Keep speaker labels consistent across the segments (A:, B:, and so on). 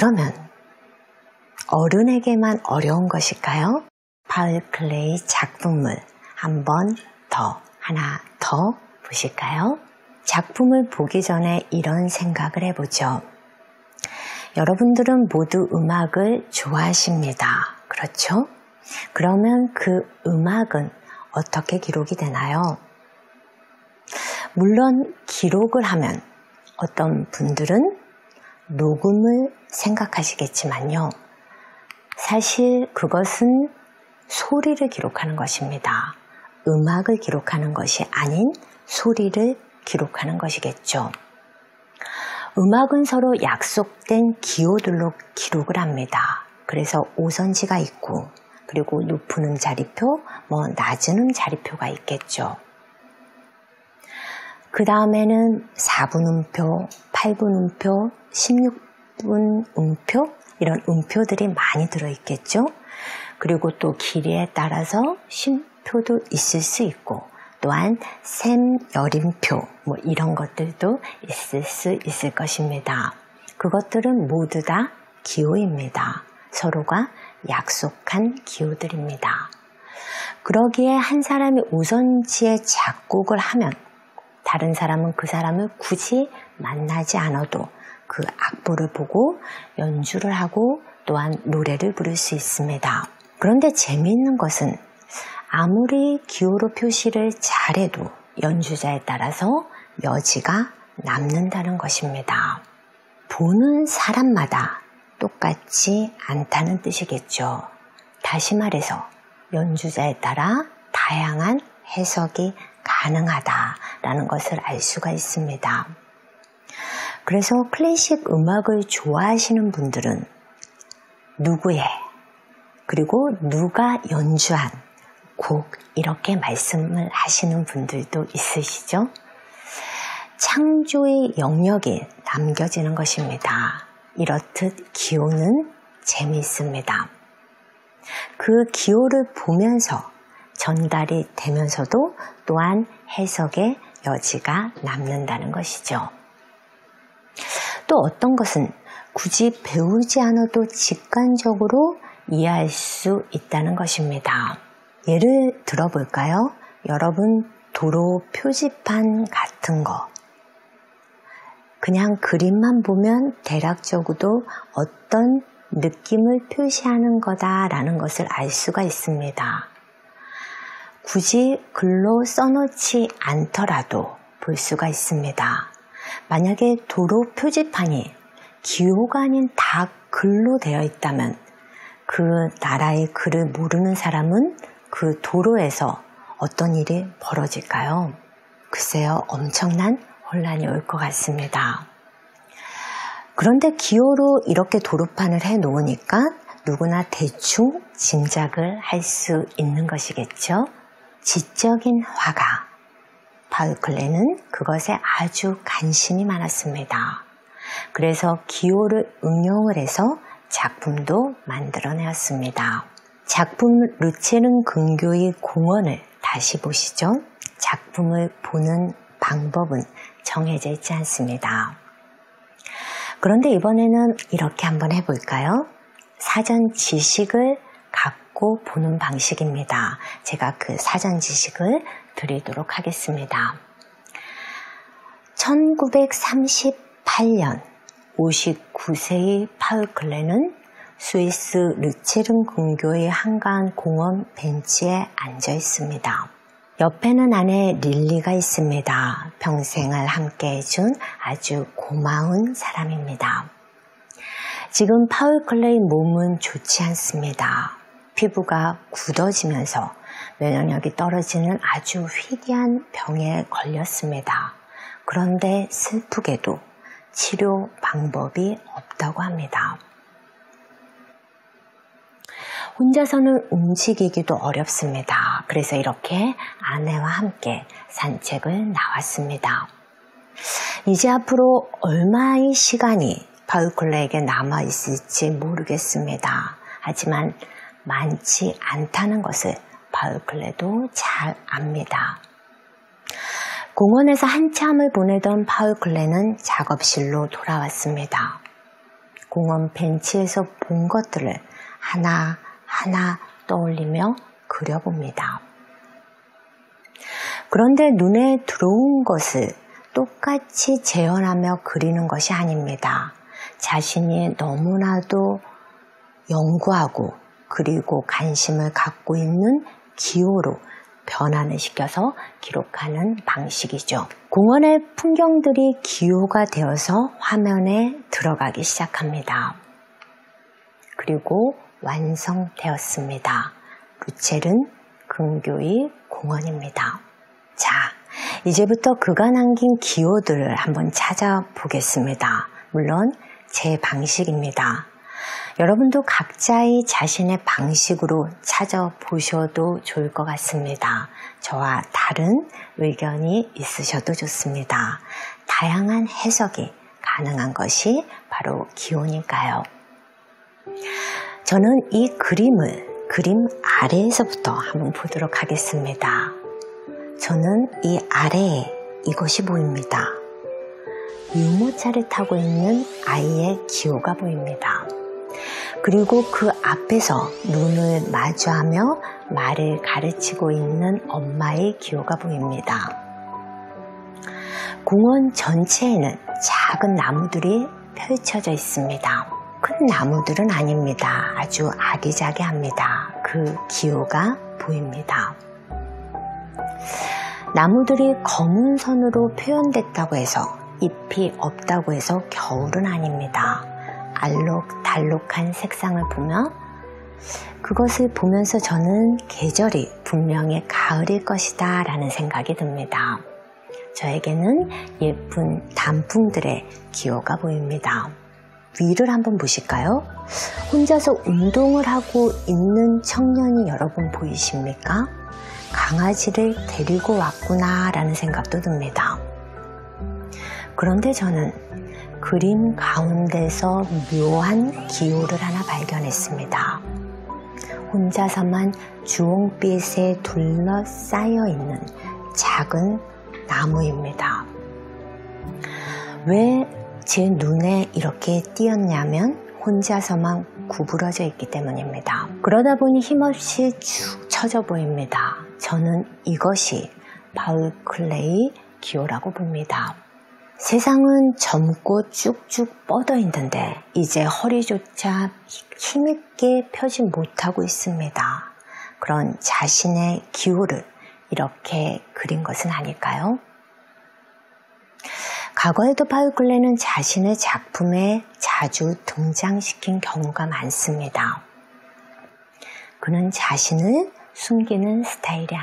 A: 그러면 어른에게만 어려운 것일까요? 파울 클레이 작품을 하나 더 보실까요? 작품을 보기 전에 이런 생각을 해보죠. 여러분들은 모두 음악을 좋아하십니다. 그렇죠? 그러면 그 음악은 어떻게 기록이 되나요? 물론 기록을 하면 어떤 분들은 녹음을 생각하시겠지만요. 사실 그것은 소리를 기록하는 것입니다. 음악을 기록하는 것이 아닌 소리를 기록하는 것이겠죠. 음악은 서로 약속된 기호들로 기록을 합니다. 그래서 오선지가 있고 그리고 높은 음자리표, 낮은 음자리표가 있겠죠. 그 다음에는 4분 음표, 8분 음표, 16분 음표 이런 음표들이 많이 들어있겠죠. 그리고 또 길이에 따라서 쉼표도 있을 수 있고 또한 셈, 여림표 이런 것들도 있을 수 있을 것입니다. 그것들은 모두 다 기호입니다. 서로가 약속한 기호들입니다. 그러기에 한 사람이 우선지에 작곡을 하면 다른 사람은 그 사람을 굳이 만나지 않아도 그 악보를 보고 연주를 하고 또한 노래를 부를 수 있습니다. 그런데 재미있는 것은 아무리 기호로 표시를 잘해도 연주자에 따라서 여지가 남는다는 것입니다. 보는 사람마다 똑같지 않다는 뜻이겠죠. 다시 말해서 연주자에 따라 다양한 해석이 가능하다라는 것을 알 수가 있습니다. 그래서 클래식 음악을 좋아하시는 분들은 누구의 그리고 누가 연주한 곡 이렇게 말씀을 하시는 분들도 있으시죠? 창조의 영역이 남겨지는 것입니다. 이렇듯 기호는 재미있습니다. 그 기호를 보면서 전달이 되면서도 또한 해석의 여지가 남는다는 것이죠. 또 어떤 것은 굳이 배우지 않아도 직관적으로 이해할 수 있다는 것입니다. 예를 들어볼까요? 여러분 도로 표지판 같은 거 그냥 그림만 보면 대략적으로 어떤 느낌을 표시하는 거다라는 것을 알 수가 있습니다. 굳이 글로 써놓지 않더라도 볼 수가 있습니다. 만약에 도로 표지판이 기호가 아닌 다 글로 되어 있다면 그 나라의 글을 모르는 사람은 그 도로에서 어떤 일이 벌어질까요? 글쎄요, 엄청난 혼란이 올 것 같습니다. 그런데 기호로 이렇게 도로판을 해 놓으니까 누구나 대충 짐작을 할 수 있는 것이겠죠. 지적인 화가 파울 클레는 그것에 아주 관심이 많았습니다. 그래서 기호를 응용을 해서 작품도 만들어내었습니다. 작품 르체른 근교의 공원을 다시 보시죠. 작품을 보는 방법은 정해져 있지 않습니다. 그런데 이번에는 이렇게 한번 해볼까요? 사전 지식을 갖고 보는 방식입니다. 제가 그 사전 지식을 드리도록 하겠습니다. 1938년 59세의 파울 클레는 스위스 르체른 근교의 한가한 공원 벤치에 앉아 있습니다. 옆에는 아내 릴리가 있습니다. 평생을 함께 해준 아주 고마운 사람입니다. 지금 파울 클레의 몸은 좋지 않습니다. 피부가 굳어지면서 면역력이 떨어지는 아주 희귀한 병에 걸렸습니다. 그런데 슬프게도 치료 방법이 없다고 합니다. 혼자서는 움직이기도 어렵습니다. 그래서 이렇게 아내와 함께 산책을 나왔습니다. 이제 앞으로 얼마의 시간이 파울 클레에게 남아있을지 모르겠습니다. 하지만 많지 않다는 것을 파울 클레도 잘 압니다. 공원에서 한참을 보내던 파울 클레는 작업실로 돌아왔습니다. 공원 벤치에서 본 것들을 하나하나 떠올리며 그려봅니다. 그런데 눈에 들어온 것을 똑같이 재현하며 그리는 것이 아닙니다. 자신이 너무나도 연구하고 그리고 관심을 갖고 있는 기호로 변환을 시켜서 기록하는 방식이죠. 공원의 풍경들이 기호가 되어서 화면에 들어가기 시작합니다. 그리고 완성되었습니다. 루첼은 근교의 공원입니다. 자, 이제부터 그가 남긴 기호들을 한번 찾아보겠습니다. 물론 제 방식입니다. 여러분도 각자의 자신의 방식으로 찾아보셔도 좋을 것 같습니다. 저와 다른 의견이 있으셔도 좋습니다. 다양한 해석이 가능한 것이 바로 기호니까요. 저는 이 그림을 그림 아래에서부터 한번 보도록 하겠습니다. 저는 이 아래에 이것이 보입니다. 유모차를 타고 있는 아이의 기호가 보입니다. 그리고 그 앞에서 눈을 마주하며 말을 가르치고 있는 엄마의 기호가 보입니다. 공원 전체에는 작은 나무들이 펼쳐져 있습니다. 큰 나무들은 아닙니다. 아주 아기자기합니다. 그 기호가 보입니다. 나무들이 검은 선으로 표현됐다고 해서 잎이 없다고 해서 겨울은 아닙니다. 알록달록한 색상을 보며 그것을 보면서 저는 계절이 분명히 가을일 것이다 라는 생각이 듭니다. 저에게는 예쁜 단풍들의 기호가 보입니다. 위를 한번 보실까요? 혼자서 운동을 하고 있는 청년이 여러분 보이십니까? 강아지를 데리고 왔구나 라는 생각도 듭니다. 그런데 저는 그림 가운데서 묘한 기호를 하나 발견했습니다. 혼자서만 주홍빛에 둘러싸여 있는 작은 나무입니다. 왜 제 눈에 이렇게 띄었냐면 혼자서만 구부러져 있기 때문입니다. 그러다 보니 힘없이 축 처져 보입니다. 저는 이것이 파울 클레이 기호라고 봅니다. 세상은 젊고 쭉쭉 뻗어 있는데 이제 허리조차 힘있게 펴지 못하고 있습니다. 그런 자신의 기호를 이렇게 그린 것은 아닐까요? 과거에도 파울 클레이는 자신의 작품에 자주 등장시킨 경우가 많습니다. 그는 자신을 숨기는 스타일이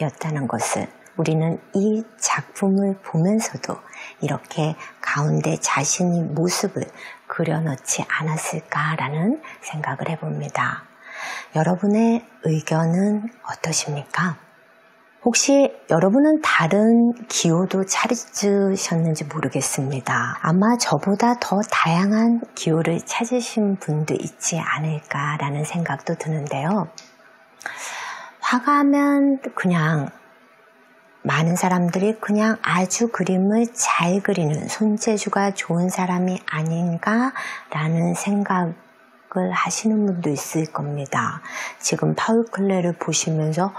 A: 아니었다는 것을 우리는 이 작품을 보면서도 이렇게 가운데 자신의 모습을 그려놓지 않았을까라는 생각을 해봅니다. 여러분의 의견은 어떠십니까? 혹시 여러분은 다른 기호도 찾으셨는지 모르겠습니다. 아마 저보다 더 다양한 기호를 찾으신 분도 있지 않을까라는 생각도 드는데요. 화가면 그냥 많은 사람들이 그냥 아주 그림을 잘 그리는 손재주가 좋은 사람이 아닌가라는 생각을 하시는 분도 있을 겁니다. 지금 파울 클레이를 보시면서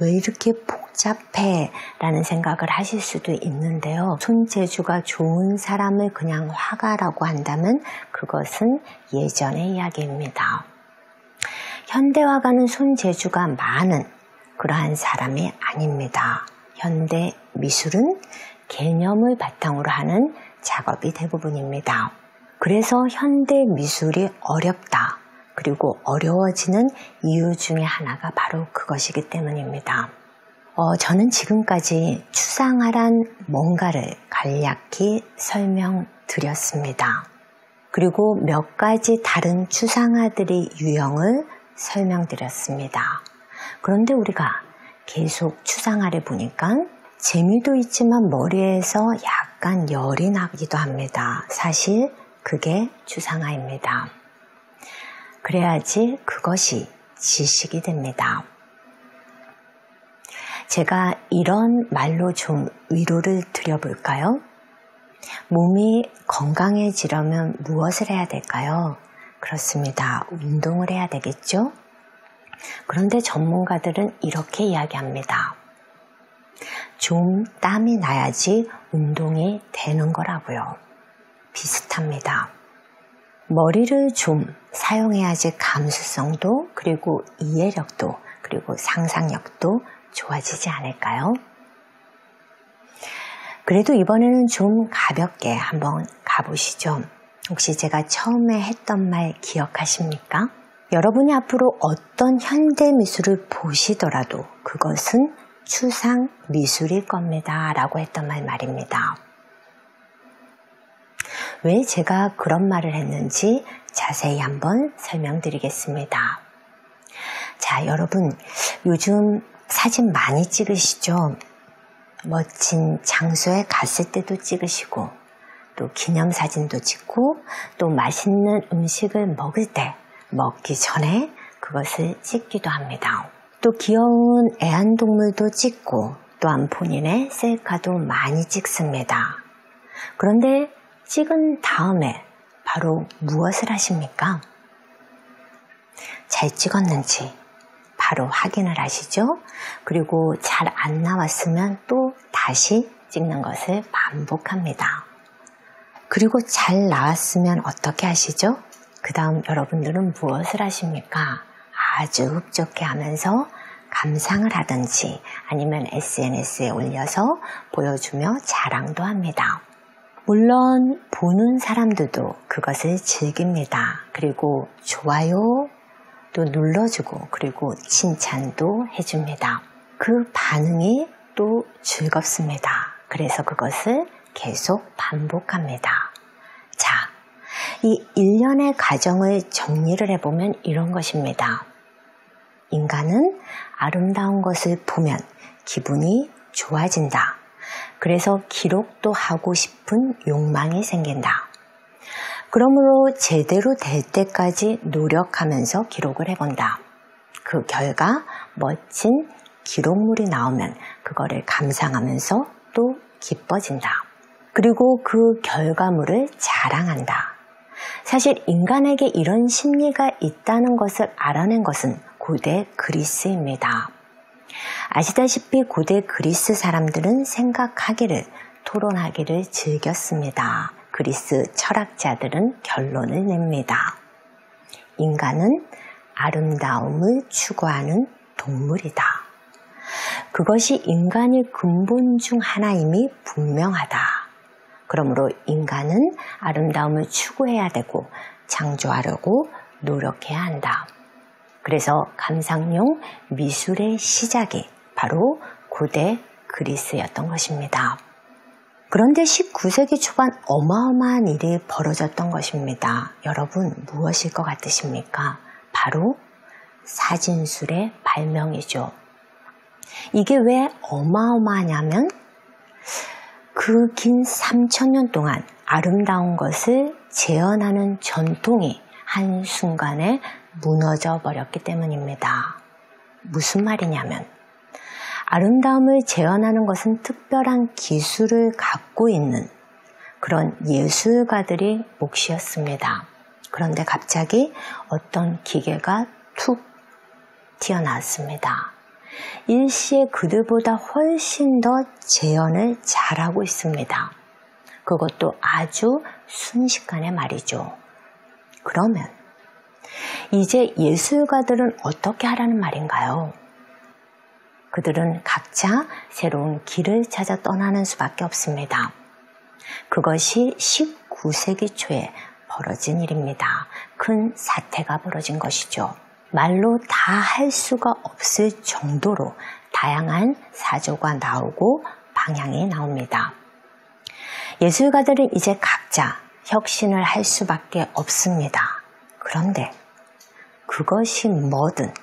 A: 왜 이렇게 복잡해? 라는 생각을 하실 수도 있는데요. 손재주가 좋은 사람을 그냥 화가라고 한다면 그것은 예전의 이야기입니다. 현대화가는 손재주가 많은 그러한 사람이 아닙니다. 현대 미술은 개념을 바탕으로 하는 작업이 대부분입니다. 그래서 현대 미술이 어렵다. 그리고 어려워지는 이유 중에 하나가 바로 그것이기 때문입니다. 저는 지금까지 추상화란 뭔가를 간략히 설명드렸습니다. 그리고 몇 가지 다른 추상화들의 유형을 설명드렸습니다. 그런데 우리가 계속 추상화를 보니까 재미도 있지만 머리에서 약간 열이 나기도 합니다. 사실 그게 추상화입니다. 그래야지 그것이 지식이 됩니다. 제가 이런 말로 좀 위로를 드려볼까요? 몸이 건강해지려면 무엇을 해야 될까요? 그렇습니다. 운동을 해야 되겠죠? 그런데 전문가들은 이렇게 이야기합니다. 좀 땀이 나야지 운동이 되는 거라고요. 비슷합니다. 머리를 좀 사용해야지 감수성도 그리고 이해력도 그리고 상상력도 좋아지지 않을까요? 그래도 이번에는 좀 가볍게 한번 가보시죠. 혹시 제가 처음에 했던 말 기억하십니까? 여러분이 앞으로 어떤 현대 미술을 보시더라도 그것은 추상 미술일 겁니다 라고 했던 말입니다. 왜 제가 그런 말을 했는지 자세히 한번 설명드리겠습니다. 자, 여러분 요즘 사진 많이 찍으시죠? 멋진 장소에 갔을 때도 찍으시고 또 기념사진도 찍고 또 맛있는 음식을 먹을 때 먹기 전에 그것을 찍기도 합니다. 또 귀여운 애완동물도 찍고 또한 본인의 셀카도 많이 찍습니다. 그런데 찍은 다음에 바로 무엇을 하십니까? 잘 찍었는지 바로 확인을 하시죠. 그리고 잘 안 나왔으면 또 다시 찍는 것을 반복합니다. 그리고 잘 나왔으면 어떻게 하시죠? 그 다음 여러분들은 무엇을 하십니까? 아주 흡족해 하면서 감상을 하든지 아니면 SNS에 올려서 보여주며 자랑도 합니다. 물론 보는 사람들도 그것을 즐깁니다. 그리고 좋아요 또 눌러주고 그리고 칭찬도 해줍니다. 그 반응이 또 즐겁습니다. 그래서 그것을 계속 반복합니다. 자, 이 일련의 과정을 정리를 해보면 이런 것입니다. 인간은 아름다운 것을 보면 기분이 좋아진다. 그래서 기록도 하고 싶은 욕망이 생긴다. 그러므로 제대로 될 때까지 노력하면서 기록을 해본다. 그 결과 멋진 기록물이 나오면 그거를 감상하면서 또 기뻐진다. 그리고 그 결과물을 자랑한다. 사실 인간에게 이런 심리가 있다는 것을 알아낸 것은 고대 그리스입니다. 아시다시피 고대 그리스 사람들은 생각하기를, 토론하기를 즐겼습니다. 그리스 철학자들은 결론을 냅니다. 인간은 아름다움을 추구하는 동물이다. 그것이 인간의 근본 중 하나임이 분명하다. 그러므로 인간은 아름다움을 추구해야 되고 창조하려고 노력해야 한다. 그래서 감상용 미술의 시작이 바로 고대 그리스였던 것입니다. 그런데 19세기 초반 어마어마한 일이 벌어졌던 것입니다. 여러분 무엇일 것 같으십니까? 바로 사진술의 발명이죠. 이게 왜 어마어마하냐면 그 긴 3000년 동안 아름다운 것을 재현하는 전통이 한순간에 무너져 버렸기 때문입니다. 무슨 말이냐면 아름다움을 재현하는 것은 특별한 기술을 갖고 있는 그런 예술가들이 몫이었습니다. 그런데 갑자기 어떤 기계가 툭 튀어나왔습니다. 일시에 그들보다 훨씬 더 재현을 잘하고 있습니다. 그것도 아주 순식간에 말이죠. 그러면 이제 예술가들은 어떻게 하라는 말인가요? 그들은 각자 새로운 길을 찾아 떠나는 수밖에 없습니다. 그것이 19세기 초에 벌어진 일입니다. 큰 사태가 벌어진 것이죠. 말로 다 할 수가 없을 정도로 다양한 사조가 나오고 방향이 나옵니다. 예술가들은 이제 각자 혁신을 할 수밖에 없습니다. 그런데 그것이 뭐든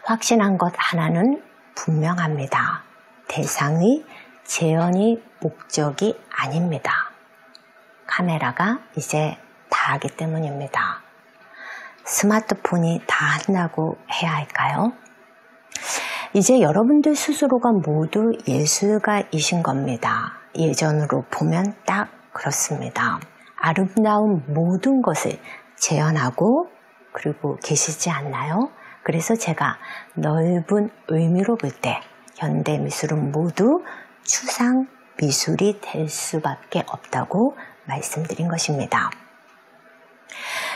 A: 확신한 것 하나는 분명합니다. 대상의 재현이 목적이 아닙니다. 카메라가 이제 다 하기 때문입니다. 스마트폰이 다 한다고 해야 할까요? 이제 여러분들 스스로가 모두 예술가이신 겁니다. 예전으로 보면 딱 그렇습니다. 아름다운 모든 것을 재현하고 그리고 계시지 않나요? 그래서 제가 넓은 의미로 볼 때 현대미술은 모두 추상 미술이 될 수밖에 없다고 말씀드린 것입니다.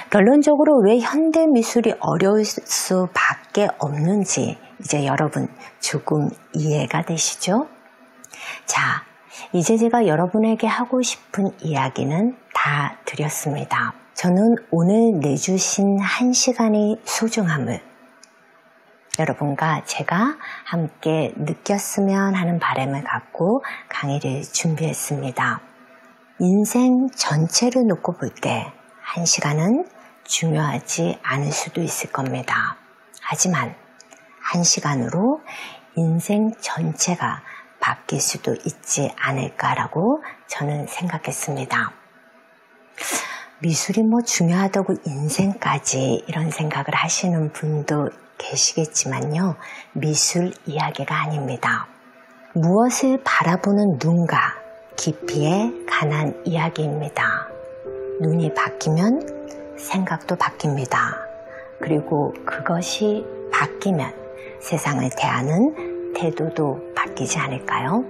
A: 결론적으로 왜 현대미술이 어려울 수밖에 없는지 이제 여러분 조금 이해가 되시죠? 자, 이제 제가 여러분에게 하고 싶은 이야기는 다 드렸습니다. 저는 오늘 내주신 1시간의 소중함을 여러분과 제가 함께 느꼈으면 하는 바람을 갖고 강의를 준비했습니다. 인생 전체를 놓고 볼 때 1시간은 중요하지 않을 수도 있을 겁니다. 하지만 1시간으로 인생 전체가 바뀔 수도 있지 않을까라고 저는 생각했습니다. 미술이 뭐 중요하다고 인생까지 이런 생각을 하시는 분도 계시겠지만요. 미술 이야기가 아닙니다. 무엇을 바라보는 눈과 깊이에 관한 이야기입니다. 눈이 바뀌면 생각도 바뀝니다. 그리고 그것이 바뀌면 세상을 대하는 태도도 바뀌지 않을까요?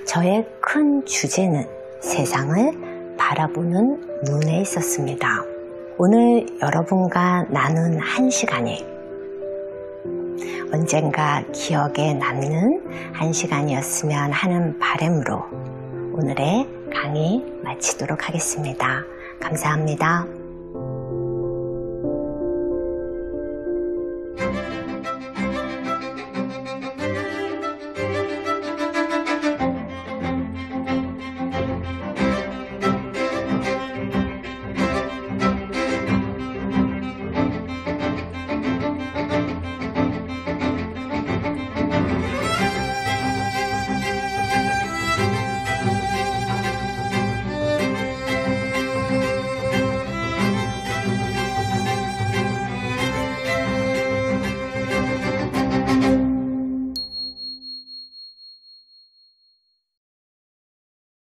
A: 저의 큰 주제는 세상을 바라보는 눈에 있었습니다. 오늘 여러분과 나눈 1시간이 언젠가 기억에 남는 1시간이었으면 하는 바람으로 오늘의 강의 마치도록 하겠습니다. 감사합니다.